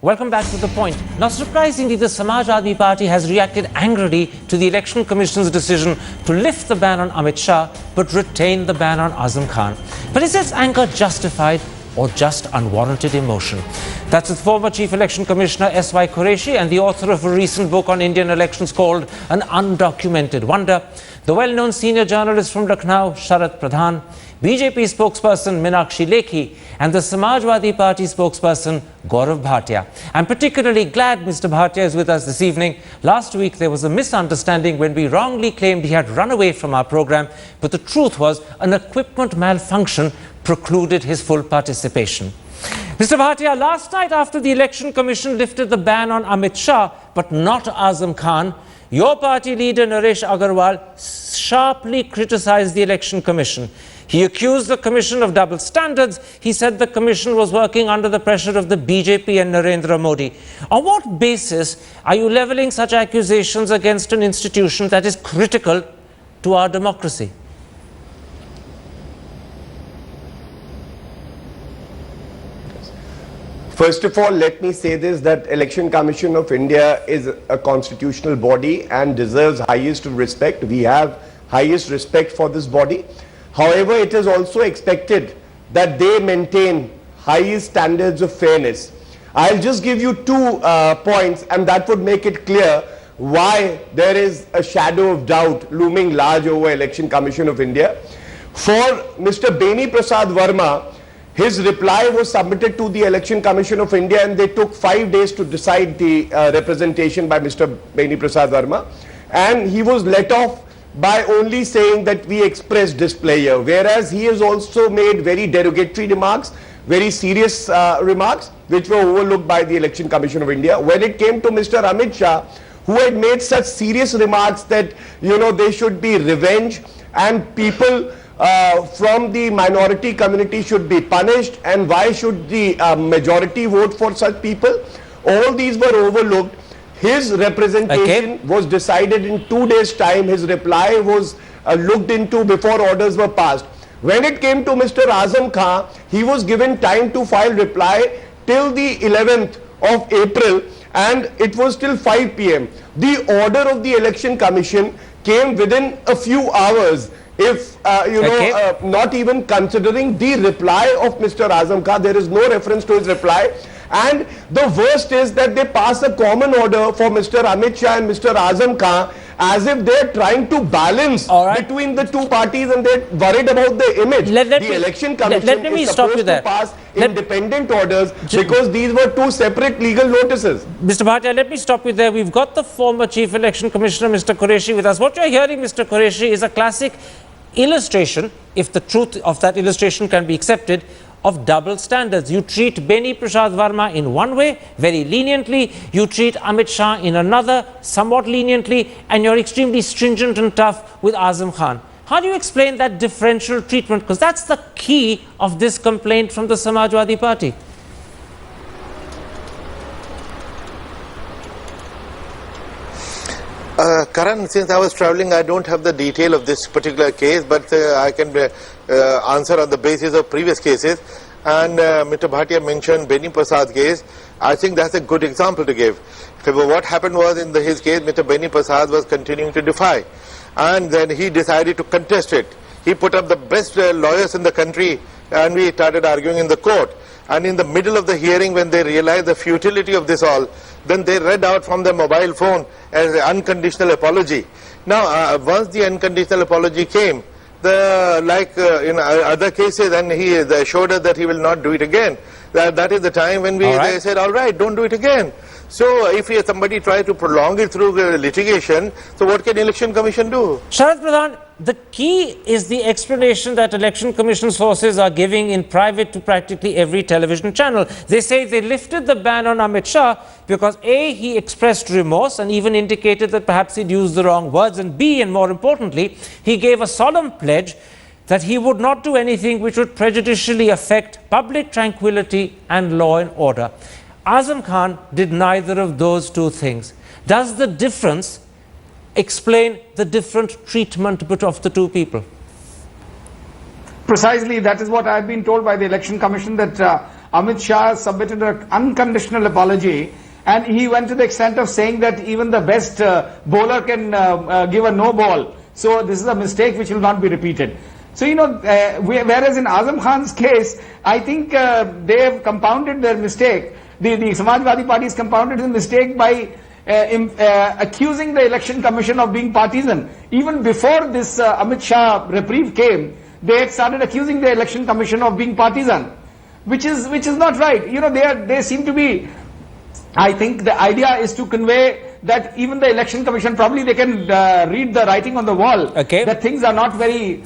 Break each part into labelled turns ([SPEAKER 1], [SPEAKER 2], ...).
[SPEAKER 1] Welcome back to The Point. Not surprisingly, the Samajwadi Party has reacted angrily to the Election Commission's decision to lift the ban on Amit Shah but retain the ban on Azam Khan. But is its anger justified or just unwarranted emotion? That's with former Chief Election Commissioner S.Y. Qureshi and the author of a recent book on Indian elections called An Undocumented Wonder, the well-known senior journalist from Lucknow, Sharat Pradhan, BJP spokesperson Meenakshi Lekhi, and the Samajwadi Party spokesperson Gaurav Bhatia. I'm particularly glad Mr. Bhatia is with us this evening. Last week there was a misunderstanding when we wrongly claimed he had run away from our program, but the truth was an equipment malfunction precluded his full participation. Mr. Bhatia, last night after the Election Commission lifted the ban on Amit Shah but not Azam Khan, your party leader Naresh Agarwal sharply criticized the Election Commission. He accused the Commission of double standards. He said the Commission was working under the pressure of the BJP and Narendra Modi. On what basis are you levelling such accusations against an institution that is critical to our democracy?
[SPEAKER 2] First of all, let me say this, that Election Commission of India is a constitutional body and deserves highest respect. We have highest respect for this body. However, it is also expected that they maintain highest standards of fairness. I'll just give you two points, and that would make it clear why there is a shadow of doubt looming large over Election Commission of India. For Mr. Beni Prasad Verma, his reply was submitted to the Election Commission of India and they took 5 days to decide the representation by Mr. Beni Prasad Verma, and he was let off by only saying that we expressed displeasure, whereas he has also made very derogatory remarks, very serious remarks, which were overlooked by the Election Commission of India. When it came to Mr. Amit Shah, who had made such serious remarks that, you know, there should be revenge and people from the minority community should be punished, and why should the majority vote for such people, all these were overlooked. His representation was decided in 2 days' time. His reply was looked into before orders were passed. When it came to Mr. Azam Khan, he was given time to file reply till the 11th of April, and it was till 5 p.m. The order of the Election Commission came within a few hours. If, not even considering the reply of Mr. Azam Khan, there is no reference to his reply. And the worst is that they pass a common order for Mr. Amit Shah and Mr. Azam Khan as if they're trying to balance between the two parties and they're worried about the image. The Election Commission is supposed to pass independent orders because these were two separate legal notices.
[SPEAKER 1] Mr. Bhatia, let me stop you there. We've got the former Chief Election Commissioner, Mr. Qureshi, with us. What you're hearing, Mr. Qureshi, is a classic illustration, if the truth of that illustration can be accepted, of double standards. You treat Beni Prasad Verma in one way, very leniently. You treat Amit Shah in another, somewhat leniently. And you're extremely stringent and tough with Azam Khan. How do you explain that differential treatment? Because that's the key of this complaint from the Samajwadi Party.
[SPEAKER 3] Karan, since I was traveling, I don't have the detail of this particular case, but I can answer on the basis of previous cases. And Mr. Bhatia mentioned Beni Prasad's case. I think that's a good example to give. What happened was, in his case, Mr. Beni Prasad was continuing to defy, and then he decided to contest it. He put up the best lawyers in the country, and we started arguing in the court. And in the middle of the hearing, when they realized the futility of this all, then they read out from their mobile phone as an unconditional apology. Now, once the unconditional apology came, in other cases, and he assured us that he will not do it again. That is the time when they said, all right, don't do it again. So if somebody tries to prolong it through litigation, so what can Election Commission do?
[SPEAKER 1] Sharat Pradhan, the key is the explanation that Election Commission sources are giving in private to practically every television channel. They say they lifted the ban on Amit Shah because A, he expressed remorse and even indicated that perhaps he'd used the wrong words, and B, and more importantly, he gave a solemn pledge that he would not do anything which would prejudicially affect public tranquility and law and order. Azam Khan did neither of those two things. Does the difference explain the different treatment of the two people?
[SPEAKER 4] Precisely, that is what I've been told by the Election Commission, that Amit Shah submitted an unconditional apology, and he went to the extent of saying that even the best bowler can give a no ball. So this is a mistake which will not be repeated. So, whereas in Azam Khan's case, I think they have compounded their mistake. The Samajwadi Party has compounded the mistake by accusing the Election Commission of being partisan. Even before this Amit Shah reprieve came, they had started accusing the Election Commission of being partisan, which is not right. They seem to be. I think the idea is to convey that even the Election Commission, probably they can read the writing on the wall, that things are not very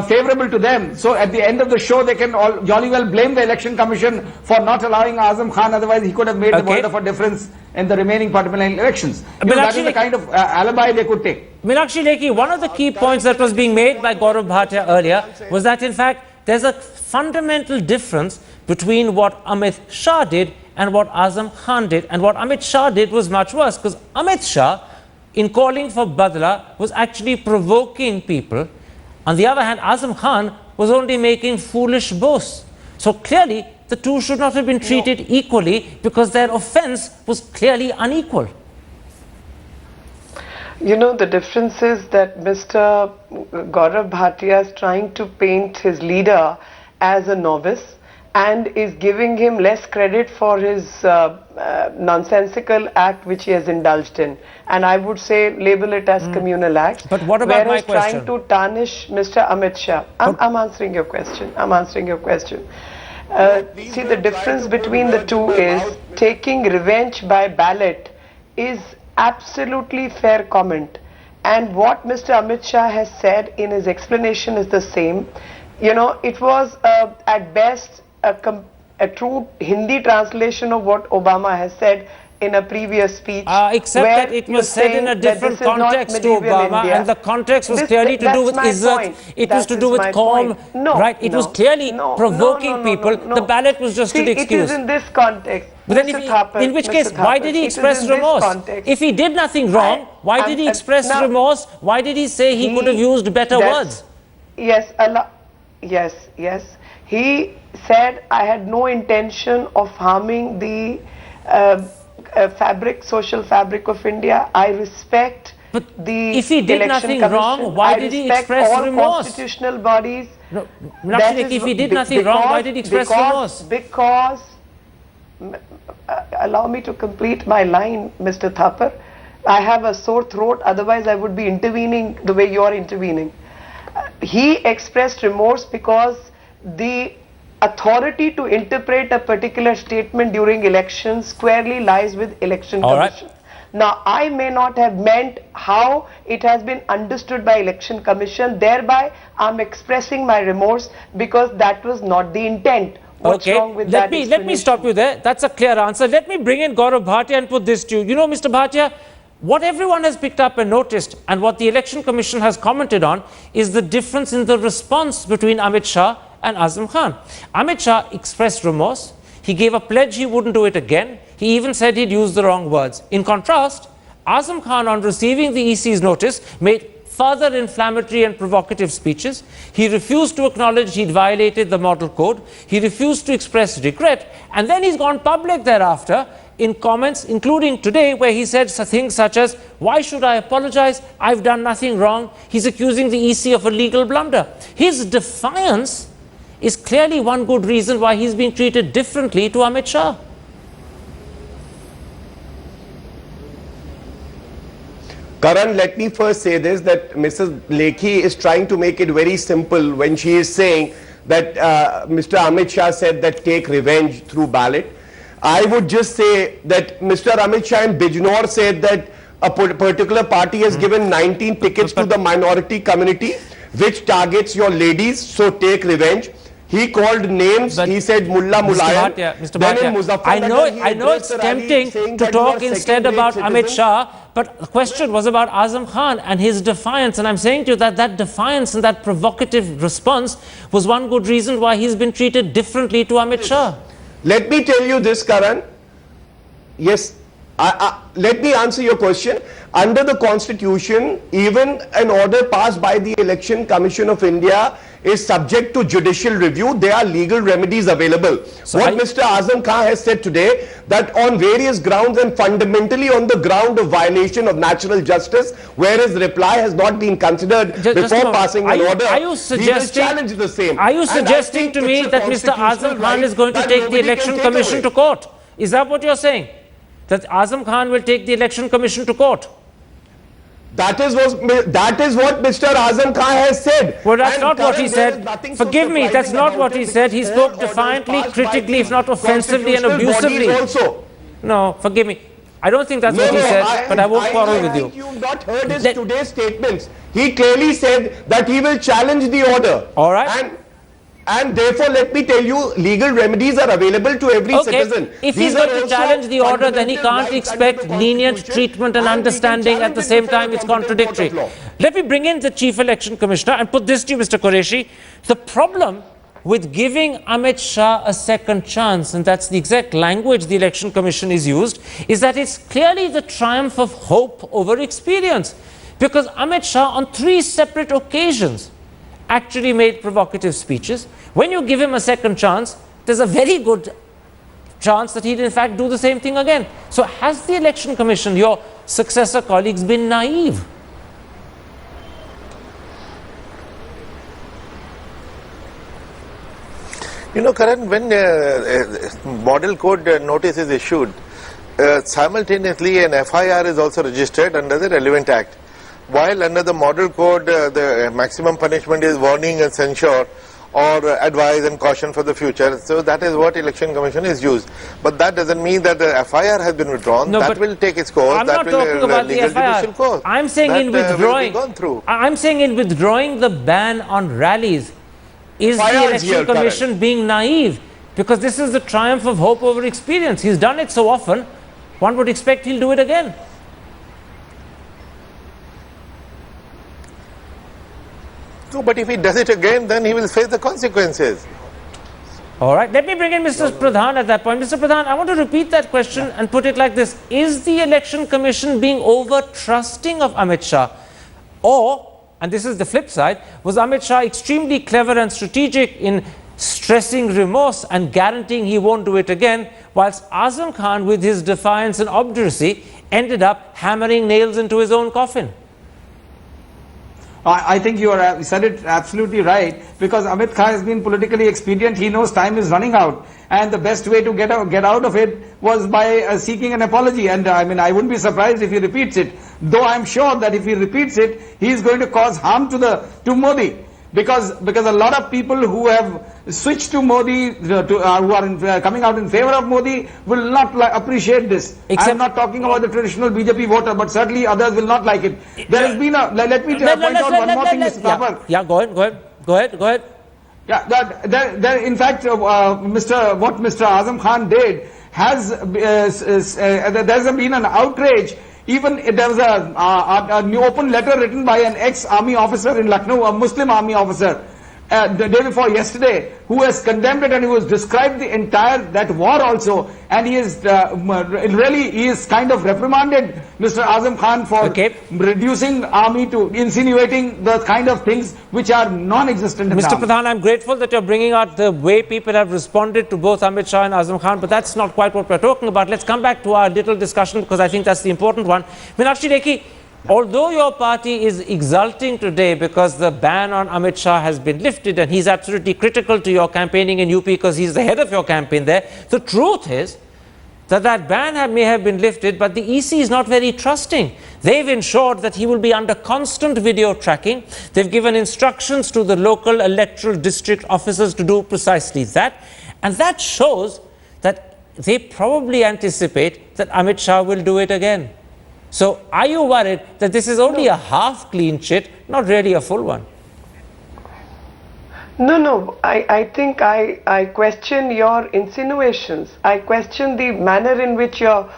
[SPEAKER 4] favorable to them. So at the end of the show, they can all jolly well blame the Election Commission for not allowing Azam Khan, otherwise he could have made the world of a difference in the remaining parliamentary elections. That is the kind of alibi they could take.
[SPEAKER 1] Meenakshi Lekhi, one of the key points that was being made by Gaurav Bhatia earlier was that in fact there's a fundamental difference between what Amit Shah did and what Azam Khan did. And what Amit Shah did was much worse, because Amit Shah, in calling for Badla, was actually provoking people. On the other hand, Azam Khan was only making foolish boasts. So clearly, the two should not have been treated equally, because their offense was clearly unequal.
[SPEAKER 5] The difference is that Mr. Gaurav Bhatia is trying to paint his leader as a novice and is giving him less credit for his nonsensical act which he has indulged in. And I would say label it as communal acts.
[SPEAKER 1] But what about my question?
[SPEAKER 5] Trying to tarnish Mr. Amit Shah. I'm answering your question. See, the difference between the two is taking revenge by ballot is absolutely fair comment. And what Mr. Amit Shah has said in his explanation is the same. It was at best a true Hindi translation of what Obama has said in a previous speech.
[SPEAKER 1] Except that it was said in a different context to Obama, India. And the context was clearly to do with Izzat. It was to do with calm, right? It was clearly provoking people. The ballot was just an excuse.
[SPEAKER 5] It is in this context.
[SPEAKER 1] But then in which case, why did he express remorse? If he did nothing wrong, why did he express remorse? Why did he say he could have used better words?
[SPEAKER 5] Yes. He said, I had no intention of harming the social fabric of India. I respect
[SPEAKER 1] if he did nothing wrong, why did he express remorse?
[SPEAKER 5] Constitutional bodies.
[SPEAKER 1] No, if he did nothing wrong, why did he express remorse?
[SPEAKER 5] Because, allow me to complete my line, Mr. Thapar. I have a sore throat, otherwise I would be intervening the way you are intervening. He expressed remorse because the authority to interpret a particular statement during elections squarely lies with Election Commission. Now, I may not have meant how it has been understood by Election Commission. Thereby, I'm expressing my remorse because that was not the intent. What's wrong with that?
[SPEAKER 1] Let me stop you there. That's a clear answer. Let me bring in Gaurav Bhatia and put this to you. Mr. Bhatia, what everyone has picked up and noticed, and what the Election Commission has commented on, is the difference in the response between Amit Shah and Azam Khan. Amit Shah expressed remorse. He gave a pledge he wouldn't do it again. He even said he'd use the wrong words. In contrast, Azam Khan, on receiving the EC's notice, made further inflammatory and provocative speeches. He refused to acknowledge he'd violated the model code. He refused to express regret. And then he's gone public thereafter in comments, including today, where he said things such as, why should I apologize? I've done nothing wrong. He's accusing the EC of a legal blunder. His defiance is clearly one good reason why he's being treated differently to Amit Shah.
[SPEAKER 2] Karan, let me first say this, that Mrs. Lekhi is trying to make it very simple when she is saying that Mr. Amit Shah said that take revenge through ballot. I would just say that Mr. Amit Shah in Bijnor said that a particular party has given 19 tickets to the minority community, which targets your ladies, so take revenge. He called names. He said Mullah Mulayam.
[SPEAKER 1] Mr. Bhatia, I know it's tempting to talk instead about Amit Shah, but the question was about Azam Khan and his defiance. And I'm saying to you that that defiance and that provocative response was one good reason why he's been treated differently to Amit Shah.
[SPEAKER 2] Let me tell you this, Karan. Yes, Let me answer your question. Under the Constitution, even an order passed by the Election Commission of India is subject to judicial review. There are legal remedies available.
[SPEAKER 1] So
[SPEAKER 2] what Mr. Azam Khan has said today, that on various grounds and fundamentally on the ground of violation of natural justice, where his reply has not been considered before passing an order,
[SPEAKER 1] he will
[SPEAKER 2] challenge the same.
[SPEAKER 1] Are you suggesting to me that Mr. Azam Khan is going to take the Election Commission to court? Is that what you're saying? That Azam Khan will take the Election Commission to court?
[SPEAKER 2] That is what Mr. Azam Khan has said.
[SPEAKER 1] Well, that's not what he said. Forgive me, that's not what he said. He spoke defiantly, critically, if not offensively and abusively. No, forgive me. I don't think that's what he said, but I won't quarrel with you.
[SPEAKER 2] I think you've not heard his today's statements. He clearly said that he will challenge the order.
[SPEAKER 1] All right.
[SPEAKER 2] And therefore, let me tell you, legal remedies are available to every citizen.
[SPEAKER 1] If he's going to challenge the order, then he can't expect lenient treatment and understanding at the same time. It's contradictory. Let me bring in the Chief Election Commissioner and put this to you, Mr. Qureshi. The problem with giving Amit Shah a second chance, and that's the exact language the Election Commission is used, is that it's clearly the triumph of hope over experience. Because Amit Shah, on 3 separate occasions, actually made provocative speeches. When you give him a second chance, there's a very good chance that he'll in fact do the same thing again. So has the Election Commission, your successor colleagues, been naive?
[SPEAKER 3] You know, Karan, when model code notice is issued, simultaneously an FIR is also registered under the relevant act. While under the model code, the maximum punishment is warning and censure or advise and caution for the future. So that is what Election Commission is used. But that doesn't mean that the FIR has been withdrawn.
[SPEAKER 1] No,
[SPEAKER 3] that will take its course.
[SPEAKER 1] I'm not talking about the FIR. I'm saying in withdrawing. I'm saying in withdrawing the ban on rallies, is the Election Commission being naive? Because this is the triumph of hope over experience. He's done it so often, one would expect he'll do it again.
[SPEAKER 3] No, but if he does it again, then he will face the consequences.
[SPEAKER 1] All right, let me bring in Mr. Pradhan at that point. Mr. Pradhan, I want to repeat that question and put it like this. Is the Election Commission being over-trusting of Amit Shah? Or, and this is the flip side, was Amit Shah extremely clever and strategic in stressing remorse and guaranteeing he won't do it again, whilst Azam Khan, with his defiance and obduracy, ended up hammering nails into his own coffin?
[SPEAKER 4] I think you said it absolutely right, because Amit Shah has been politically expedient. He knows time is running out, and the best way to get out of it was by seeking an apology. And I mean, I wouldn't be surprised if he repeats it, though I'm sure that if he repeats it, he is going to cause harm to Modi. Because a lot of people who have switched to Modi, who are coming out in favor of Modi, will not appreciate this. I am not talking about the traditional BJP voter, but certainly others will not like it. There has been a, let me point out one more thing, Mr. Thapar.
[SPEAKER 1] Yeah, go ahead.
[SPEAKER 4] Yeah, in fact, what Mr. Azam Khan did has, there's been an outrage. Even there was a new open letter written by an ex-army officer in Lucknow, a Muslim army officer, the day before yesterday, who has condemned it, and he was described the entire that war also, and he is he is kind of reprimanded Mr. Azam Khan for reducing army to insinuating the kind of things which are non-existent.
[SPEAKER 1] Mr. Pradhan, I'm grateful that you're bringing out the way people have responded to both Amit Shah and Azam Khan, but that's not quite what we're talking about. Let's come back to our little discussion, because I think that's the important one. Meenakshi Lekhi, although your party is exulting today because the ban on Amit Shah has been lifted, and he's absolutely critical to your campaigning in UP because he's the head of your campaign there, the truth is that ban may have been lifted, but the EC is not very trusting. They've ensured that he will be under constant video tracking. They've given instructions to the local electoral district officers to do precisely that. And that shows that they probably anticipate that Amit Shah will do it again. So are you worried that this is only a half clean chit, not really a full one?
[SPEAKER 5] No, I think I question your insinuations. I question the manner in which you're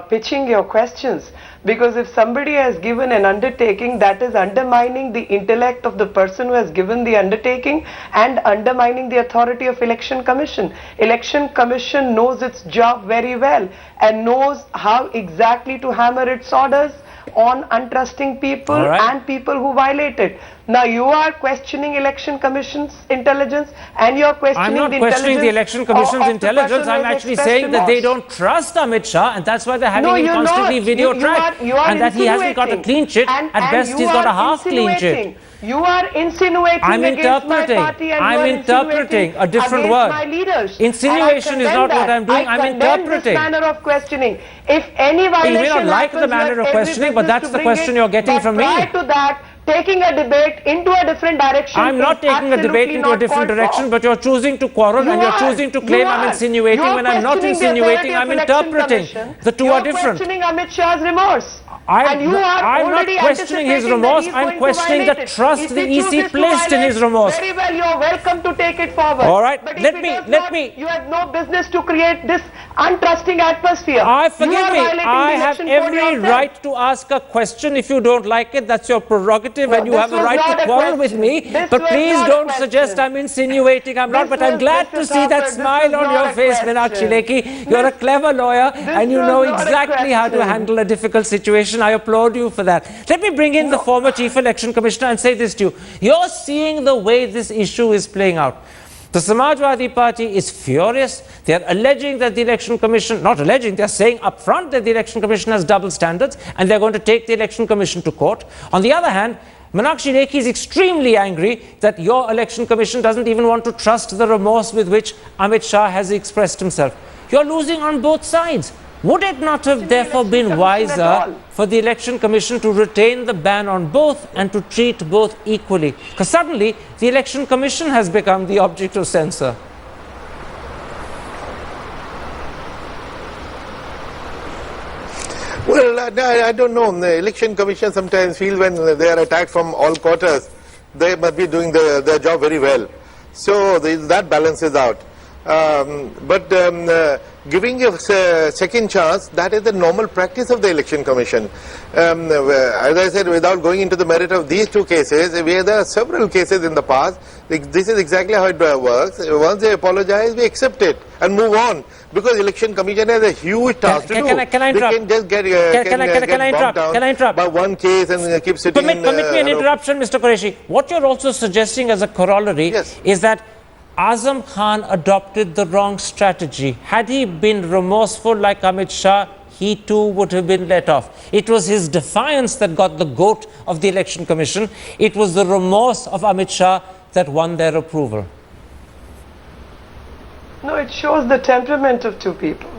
[SPEAKER 5] pitching your questions, because if somebody has given an undertaking, that is undermining the intellect of the person who has given the undertaking and undermining the authority of Election Commission. Election Commission knows its job very well and knows how exactly to hammer its orders on untrusting people and people who violate it. Now you are questioning Election Commission's intelligence and you are questioning
[SPEAKER 1] I'm not questioning the Election Commission's intelligence. I'm actually saying that they don't trust Amit Shah, and that's why they're having him constantly video tracked, and that he hasn't got a clean chit. At best, he's got a half clean chit.
[SPEAKER 5] You are insinuating against my party and
[SPEAKER 1] I'm interpreting a different word.
[SPEAKER 5] My leaders.
[SPEAKER 1] Insinuation is not what I'm doing. I'm interpreting.
[SPEAKER 5] This manner of questioning. If any violation
[SPEAKER 1] you may not like the manner of questioning, but that's the question you're getting from me.
[SPEAKER 5] Prior to that, taking a debate into a different direction.
[SPEAKER 1] I'm not taking a debate into a different direction, but you're choosing to quarrel and you're choosing to claim I'm insinuating when I'm not insinuating, I'm interpreting. The two are different.
[SPEAKER 5] You're questioning Amit Shah's remorse.
[SPEAKER 1] I'm not questioning his remorse. I'm questioning the trust the EC placed in his remorse.
[SPEAKER 5] Very well, you're welcome to take it forward.
[SPEAKER 1] All right,
[SPEAKER 5] but
[SPEAKER 1] let me.
[SPEAKER 5] You have no business to create this untrusting atmosphere.
[SPEAKER 1] Forgive me. I have every right to ask a question. If you don't like it, that's your prerogative, and you have a right to quarrel with me. But please don't suggest I'm insinuating. I'm not. But I'm glad to see that smile on your face, Meenakshi Lekhi. You're a clever lawyer, and you know exactly how to handle a difficult situation. I applaud you for that. Let me bring in the former Chief Election Commissioner and say this to you. You're seeing the way this issue is playing out. The Samajwadi Party is furious. They are alleging that the Election Commission, not alleging, they are saying up front that the Election Commission has double standards and they're going to take the Election Commission to court. On the other hand, Meenakshi Lekhi is extremely angry that your Election Commission doesn't even want to trust the remorse with which Amit Shah has expressed himself. You're losing on both sides. Would it not have therefore been wiser for the Election Commission to retain the ban on both and to treat both equally? Because suddenly the Election Commission has become the object of censor.
[SPEAKER 3] Well, I don't know. The Election Commission sometimes feel when they are attacked from all quarters, they must be doing their job very well. So that balances out. Giving a second chance, that is the normal practice of the Election Commission. As I said, without going into the merit of these two cases, there are several cases in the past. This is exactly how it works. Once they apologize, we accept it and move on. Because Election Commission has a huge task to do.
[SPEAKER 1] Can I interrupt?
[SPEAKER 3] They can just get bogged down by one case and keep sitting
[SPEAKER 1] Permit me an interruption, Mr. Qureshi. What you're also suggesting as a corollary is that Azam Khan adopted the wrong strategy. Had he been remorseful like Amit Shah, he too would have been let off. It was his defiance that got the goat of the Election Commission. It was the remorse of Amit Shah that won their approval.
[SPEAKER 5] No, it shows the temperament of two people.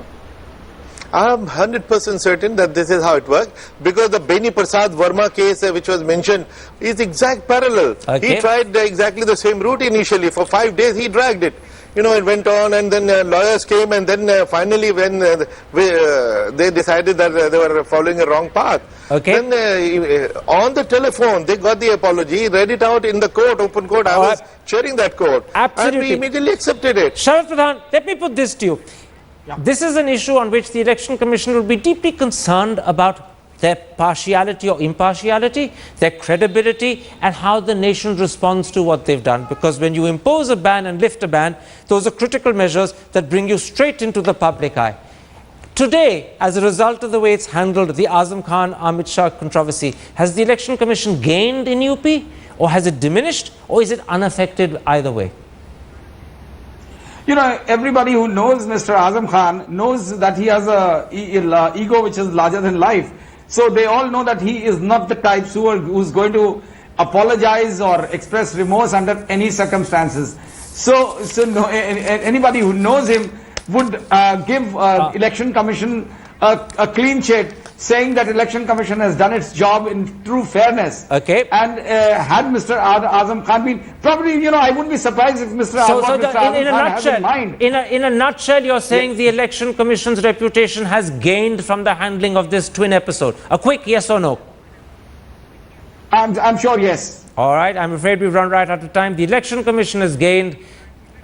[SPEAKER 3] I'm 100% certain that this is how it works, because the Beni Prasad Verma case which was mentioned is exact parallel.
[SPEAKER 1] Okay.
[SPEAKER 3] He tried exactly the same route initially. For 5 days he dragged it. You know, it went on, and then lawyers came, and then finally when they decided that they were following a wrong path.
[SPEAKER 1] Okay.
[SPEAKER 3] Then on the telephone they got the apology, read it out in the court, open court. I was chairing that court.
[SPEAKER 1] Absolutely.
[SPEAKER 3] And we immediately accepted it.
[SPEAKER 1] Sharad Pradhan, let me put this to you. This is an issue on which the Election Commission will be deeply concerned about their partiality or impartiality, their credibility, and how the nation responds to what they've done. Because when you impose a ban and lift a ban, those are critical measures that bring you straight into the public eye. Today, as a result of the way it's handled the Azam Khan, Amit Shah controversy, has the Election Commission gained in UP, or has it diminished, or is it unaffected either way?
[SPEAKER 4] You know, everybody who knows Mr. Azam Khan knows that he has a ego which is larger than life. So they all know that he is not the type who's going to apologize or express remorse under any circumstances. So no, anybody who knows him would give Election Commission a clean chit, saying that Election Commission has done its job in true fairness.
[SPEAKER 1] Okay.
[SPEAKER 4] And had Mr. Azam Khan been, probably, you know, I wouldn't be surprised if Mr. Azam Khan has in mind.
[SPEAKER 1] In a nutshell, you're saying the Election Commission's reputation has gained from the handling of this twin episode. A quick yes or no?
[SPEAKER 4] I'm sure yes.
[SPEAKER 1] All right, I'm afraid we've run right out of time. The Election Commission has gained.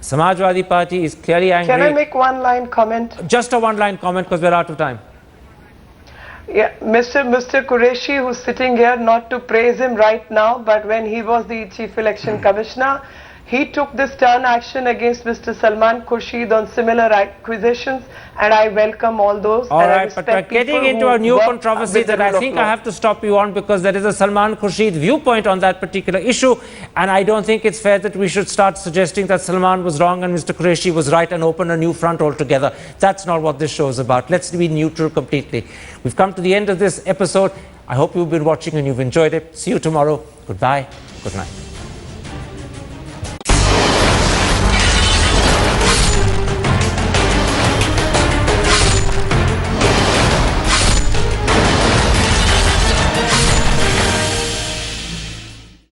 [SPEAKER 1] Samajwadi Party is clearly angry.
[SPEAKER 5] Can I make one line comment?
[SPEAKER 1] Just a one-line comment, because we're out of time.
[SPEAKER 5] Yeah, Mr. Qureshi, who's sitting here, not to praise him right now, but when he was the Chief Election Commissioner, he took this stern action against Mr. Salman Khurshid on similar accusations, and I welcome all those.
[SPEAKER 1] All
[SPEAKER 5] and
[SPEAKER 1] right, but we're getting into a new controversy that I think I have to stop you on, because there is a Salman Khurshid viewpoint on that particular issue, and I don't think it's fair that we should start suggesting that Salman was wrong and Mr. Qureshi was right and open a new front altogether. That's not what this show is about. Let's be neutral completely. We've come to the end of this episode. I hope you've been watching and you've enjoyed it. See you tomorrow. Goodbye. Good night.